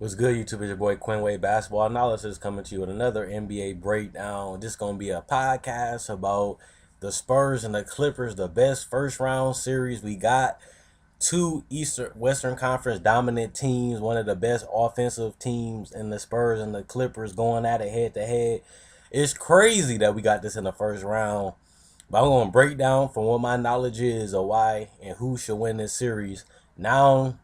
What's good, YouTube? It's your boy Quinway Basketball Analysis coming to you with another NBA breakdown. This is going to be a podcast about the Spurs and the Clippers, the best first round series we got. Two Western Conference dominant teams, one of the best offensive teams in the Spurs and the Clippers going at it head to head. It's crazy that we got this in the first round. But I'm going to break down from what my knowledge is of why and who should win this series. Now,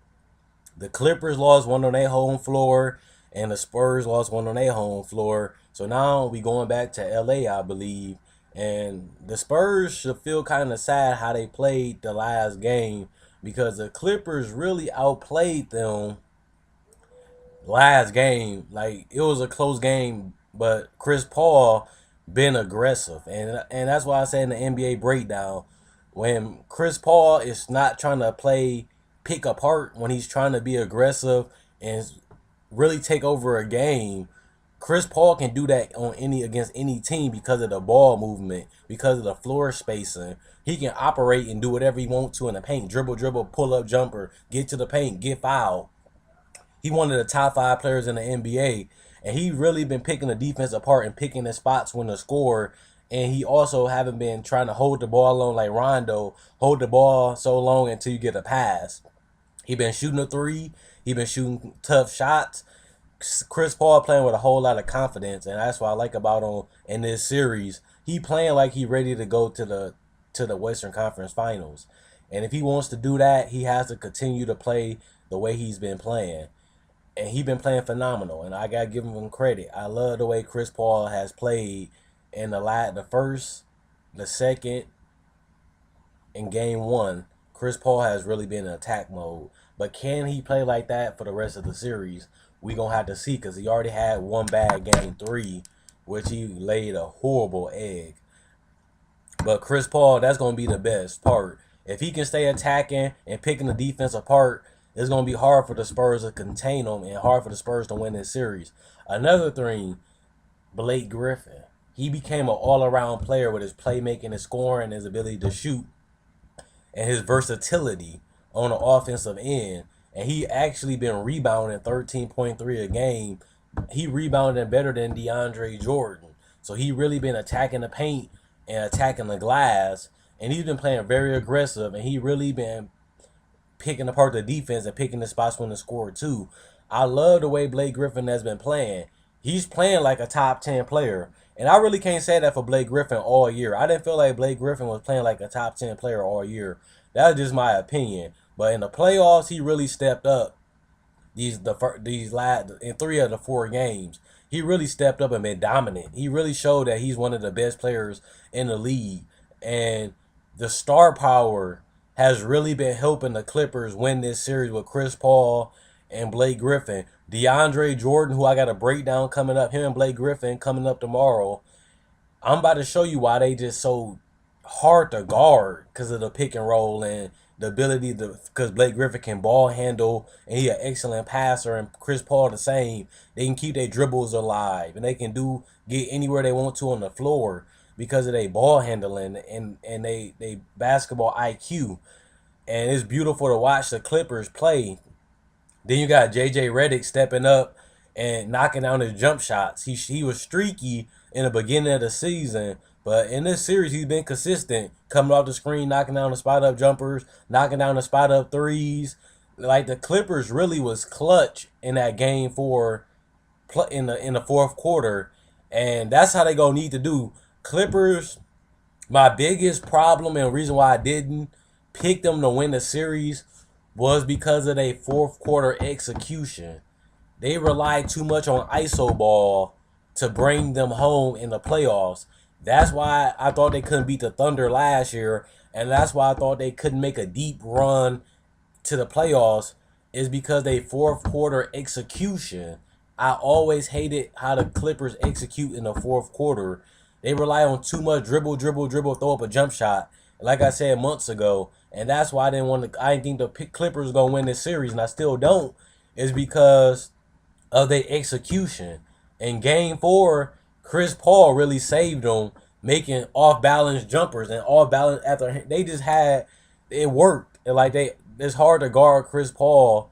the Clippers lost one on their home floor, and the Spurs lost one on their home floor. So now we going back to LA, I believe. And the Spurs should feel kind of sad how they played the last game because the Clippers really outplayed them last game. Like it was a close game, but Chris Paul been aggressive, and that's why I say in the NBA breakdown, when Chris Paul is not trying to play pick apart, when he's trying to be aggressive and really take over a game, Chris Paul can do that on against any team because of the ball movement, because of the floor spacing. He can operate and do whatever he wants to in the paint, dribble, pull up jumper, get to the paint, get fouled. He one of the top 5 players in the NBA, and he really been picking the defense apart and picking the spots when to score. And he also haven't been trying to hold the ball long like Rondo, hold the ball so long until you get a pass. He been shooting a three. He been shooting tough shots. Chris Paul playing with a whole lot of confidence, and that's what I like about him in this series. He playing like he ready to go to the Western Conference Finals, and if he wants to do that, he has to continue to play the way he's been playing, and he been playing phenomenal. And I gotta give him credit. I love the way Chris Paul has played in the first, the second, in game one. Chris Paul has really been in attack mode. But can he play like that for the rest of the series? We gonna have to see because he already had one bad game three, which he laid a horrible egg. But Chris Paul, that's gonna be the best part. If he can stay attacking and picking the defense apart, it's gonna be hard for the Spurs to contain him and hard for the Spurs to win this series. Another thing, Blake Griffin. He became an all-around player with his playmaking, his scoring, his ability to shoot, and his versatility on the offensive end. And he actually been rebounding 13.3 a game. He rebounding better than DeAndre Jordan. So he really been attacking the paint and attacking the glass. And he's been playing very aggressive. And he really been picking apart the defense and picking the spots when to score too. I love the way Blake Griffin has been playing. He's playing like a top 10 player. And I really can't say that for Blake Griffin all year. I didn't feel like Blake Griffin was playing like a top 10 player all year. That's just my opinion. But in the playoffs, he really stepped up. In 3 of the 4 games, he really stepped up and been dominant. He really showed that he's one of the best players in the league, and the star power has really been helping the Clippers win this series with Chris Paul and Blake Griffin. DeAndre Jordan, who I got a breakdown coming up, him and Blake Griffin coming up tomorrow. I'm about to show you why they just so hard to guard because of the pick and roll and the ability to, because Blake Griffin can ball handle and he an excellent passer, and Chris Paul the same. They can keep their dribbles alive and they can get anywhere they want to on the floor because of their ball handling and they basketball IQ. And it's beautiful to watch the Clippers play. Then you got JJ Redick stepping up and knocking down his jump shots. He was streaky in the beginning of the season, but in this series he's been consistent, coming off the screen, knocking down the spot up jumpers, knocking down the spot up threes. Like the Clippers really was clutch in that game for in the fourth quarter, and that's how they gonna need to do. Clippers, my biggest problem and reason why I didn't pick them to win the series was because of their fourth quarter execution. They relied too much on ISO ball to bring them home in the playoffs. That's why I thought they couldn't beat the Thunder last year, and that's why I thought they couldn't make a deep run to the playoffs, is because they fourth quarter execution. I always hated how the Clippers execute in the fourth quarter. They rely on too much dribble, throw up a jump shot. Like I said months ago, and that's why I didn't want to. I didn't think the Clippers gonna win this series, and I still don't. Is because of their execution. In Game 4, Chris Paul really saved them, making off balance jumpers and off balance after they just had it worked. And like it's hard to guard Chris Paul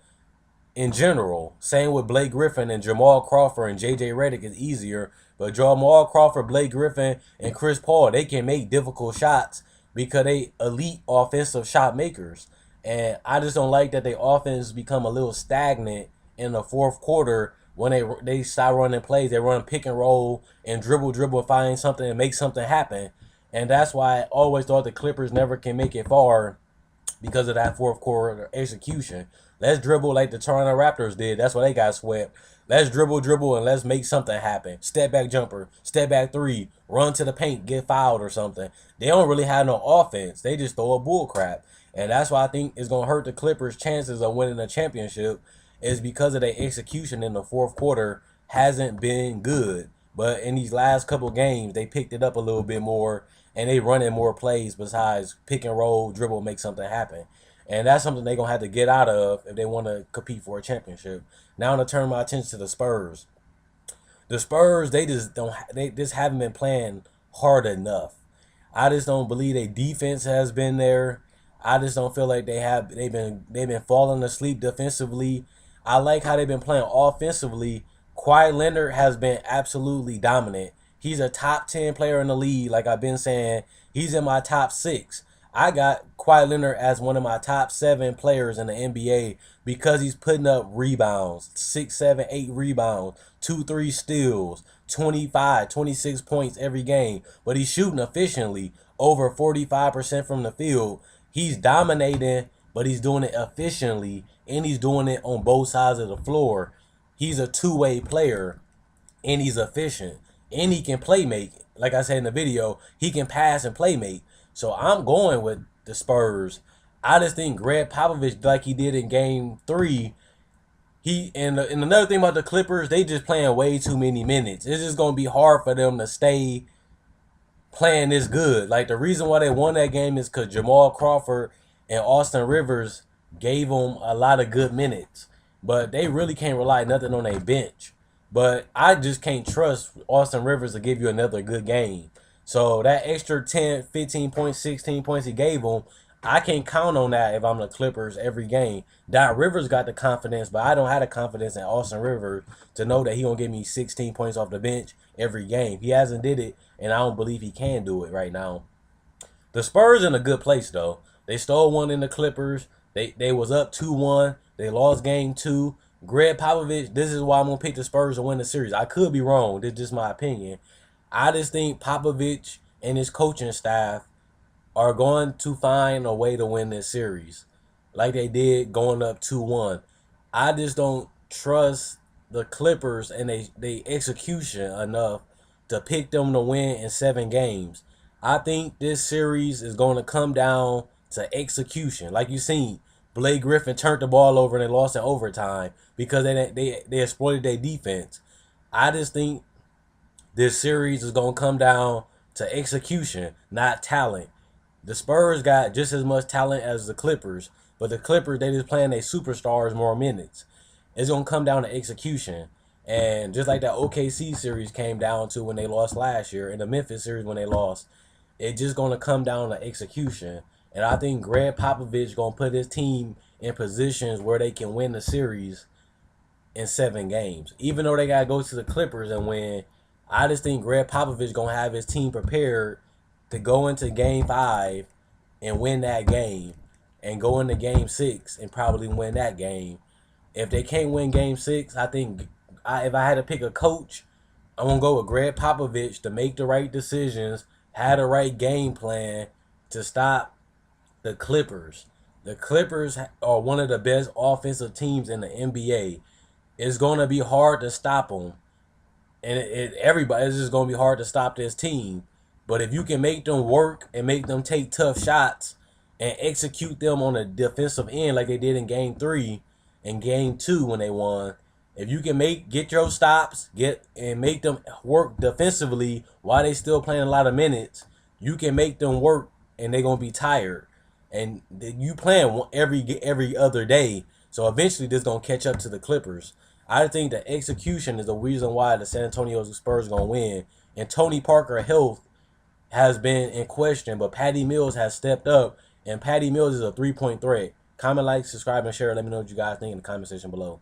in general. Same with Blake Griffin and Jamal Crawford and JJ Redick is easier. But Jamal Crawford, Blake Griffin, and Chris Paul, they can make difficult shots because they elite offensive shot makers. And I just don't like that their offense become a little stagnant in the fourth quarter when they start running plays. They run pick and roll and dribble, find something and make something happen. And that's why I always thought the Clippers never can make it far because of that fourth quarter execution. Let's dribble like the Toronto Raptors did. That's why they got swept. Let's dribble, and let's make something happen. Step back jumper, step back three, run to the paint, get fouled or something. They don't really have no offense. They just throw a bull crap. And that's why I think it's going to hurt the Clippers' chances of winning a championship is because of their execution in the fourth quarter hasn't been good. But in these last couple games, they picked it up a little bit more and they running more plays besides pick and roll, dribble, make something happen. And that's something they're going to have to get out of if they want to compete for a championship. Now I'm going to turn my attention to the Spurs. The Spurs, they just haven't been playing hard enough. I just don't believe their defense has been there. I just don't feel like they've been falling asleep defensively. I like how they've been playing offensively. Kawhi Leonard has been absolutely dominant. He's a top 10 player in the league, like I've been saying. He's in my top 6. I got Kawhi Leonard as one of my top 7 players in the NBA because he's putting up rebounds, 6, 7, 8 rebounds, 2, 3 steals, 25, 26 points every game. But he's shooting efficiently, over 45% from the field. He's dominating, but he's doing it efficiently, and he's doing it on both sides of the floor. He's a two-way player, and he's efficient, and he can play make. Like I said in the video, he can pass and play make. So I'm going with the Spurs. I just think Greg Popovich, like he did in Game 3, and another thing about the Clippers, they just playing way too many minutes. It's just gonna be hard for them to stay playing this good. Like the reason why they won that game is because Jamal Crawford and Austin Rivers gave them a lot of good minutes, but they really can't rely nothing on their bench. But I just can't trust Austin Rivers to give you another good game. So that extra 10, 15 points, 16 points he gave them, I can't count on that if I'm the Clippers every game. Doc Rivers got the confidence, but I don't have the confidence in Austin Rivers to know that he gonna give me 16 points off the bench every game. He hasn't did it, and I don't believe he can do it right now. The Spurs in a good place though. They stole one in the Clippers. They was up 2-1. They lost game 2. Greg Popovich, this is why I'm gonna pick the Spurs to win the series. I could be wrong. This is just my opinion. I just think Popovich and his coaching staff are going to find a way to win this series, like they did going up 2-1. I just don't trust the Clippers and they execution enough to pick them to win in 7 games. I think this series is going to come down to execution. Like you seen, Blake Griffin turned the ball over and they lost in overtime because they exploited their defense. I just think this series is going to come down to execution, not talent. The Spurs got just as much talent as the Clippers, but the Clippers, they just playing their superstars more minutes. It's going to come down to execution. And just like that OKC series came down to when they lost last year, and the Memphis series when they lost, it's just going to come down to execution. And I think Greg Popovich going to put his team in positions where they can win the series in 7 games. Even though they got to go to the Clippers and win, I just think Greg Popovich going to have his team prepared to go into Game 5 and win that game, and go into Game 6 and probably win that game. If they can't win Game 6, I think if I had to pick a coach, I'm going to go with Greg Popovich to make the right decisions, have the right game plan to stop the Clippers. The Clippers are one of the best offensive teams in the NBA. It's going to be hard to stop them. And it's just going to be hard to stop this team. But if you can make them work and make them take tough shots and execute them on the defensive end like they did in Game 3 and Game 2 when they won, if you can get your stops, and make them work defensively while they still playing a lot of minutes, you can make them work and they're going to be tired. And you playing every other day. So eventually this is going to catch up to the Clippers. I think the execution is the reason why the San Antonio Spurs going to win. And Tony Parker's health has been in question, but Patty Mills has stepped up, and Patty Mills is a 3-point threat. Comment, like, subscribe, and share. Let me know what you guys think in the comment section below.